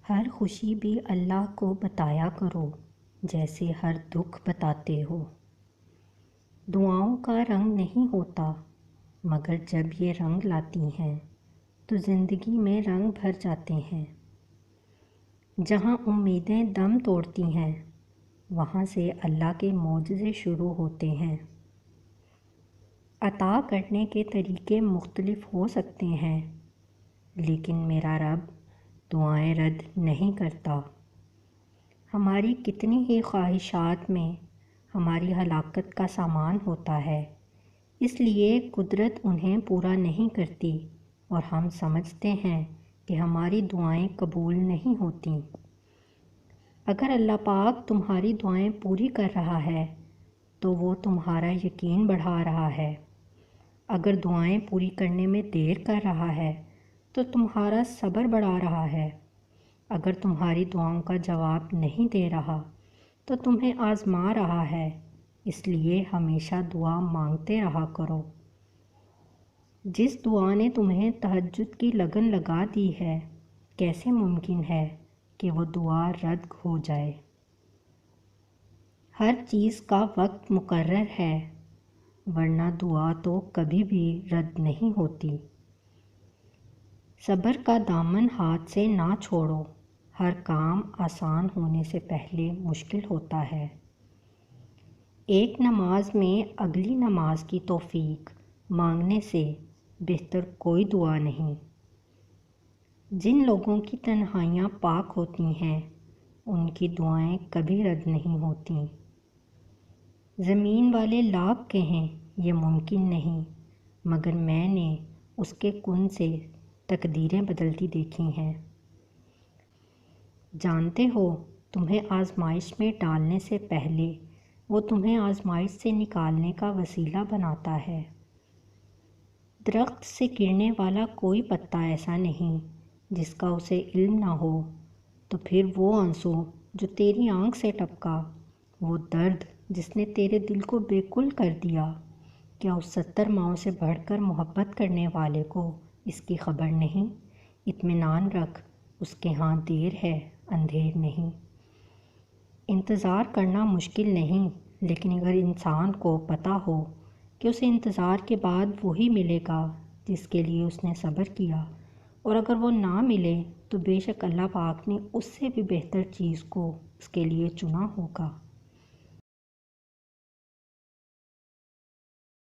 ہر خوشی بھی اللہ کو بتایا کرو جیسے ہر دکھ بتاتے ہو۔ دعاؤں کا رنگ نہیں ہوتا، مگر جب یہ رنگ لاتی ہیں تو زندگی میں رنگ بھر جاتے ہیں۔ جہاں امیدیں دم توڑتی ہیں وہاں سے اللہ کے معجزے شروع ہوتے ہیں۔ عطا کرنے کے طریقے مختلف ہو سکتے ہیں، لیکن میرا رب دعائیں رد نہیں کرتا۔ ہماری کتنی ہی خواہشات میں ہماری ہلاکت کا سامان ہوتا ہے، اس لیے قدرت انہیں پورا نہیں کرتی اور ہم سمجھتے ہیں کہ ہماری دعائیں قبول نہیں ہوتیں۔ اگر اللہ پاک تمہاری دعائیں پوری کر رہا ہے تو وہ تمہارا یقین بڑھا رہا ہے۔ اگر دعائیں پوری کرنے میں دیر کر رہا ہے تو تمہارا صبر بڑھا رہا ہے۔ اگر تمہاری دعاؤں کا جواب نہیں دے رہا تو تمہیں آزما رہا ہے، اس لیے ہمیشہ دعا مانگتے رہا کرو۔ جس دعا نے تمہیں تہجد کی لگن لگا دی ہے، کیسے ممکن ہے کہ وہ دعا رد ہو جائے؟ ہر چیز کا وقت مقرر ہے، ورنہ دعا تو کبھی بھی رد نہیں ہوتی۔ صبر کا دامن ہاتھ سے نہ چھوڑو، ہر کام آسان ہونے سے پہلے مشکل ہوتا ہے۔ ایک نماز میں اگلی نماز کی توفیق مانگنے سے بہتر کوئی دعا نہیں۔ جن لوگوں کی تنہائیاں پاک ہوتی ہیں ان کی دعائیں کبھی رد نہیں ہوتیں۔ زمین والے لاکھ کہیں یہ ممکن نہیں، مگر میں نے اس کے کن سے تقدیریں بدلتی دیکھی ہیں۔ جانتے ہو تمہیں آزمائش میں ڈالنے سے پہلے وہ تمہیں آزمائش سے نکالنے کا وسیلہ بناتا ہے۔ درخت سے گرنے والا کوئی پتا ایسا نہیں جس کا اسے علم نہ ہو، تو پھر وہ آنسو جو تیری آنکھ سے ٹپکا، وہ درد جس نے تیرے دل کو بے کل کر دیا، کیا اس 70 ماؤں سے بڑھ کر محبت کرنے والے کو اس کی خبر نہیں؟ اطمینان رکھ، اس کے ہاں دیر ہے اندھیر نہیں۔ انتظار کرنا مشکل نہیں، لیکن اگر انسان کو پتہ ہو کہ اسے انتظار کے بعد وہی ملے گا جس کے لیے اس نے صبر کیا، اور اگر وہ نہ ملے تو بے شک اللہ پاک نے اس سے بھی بہتر چیز کو اس کے لیے چنا ہوگا۔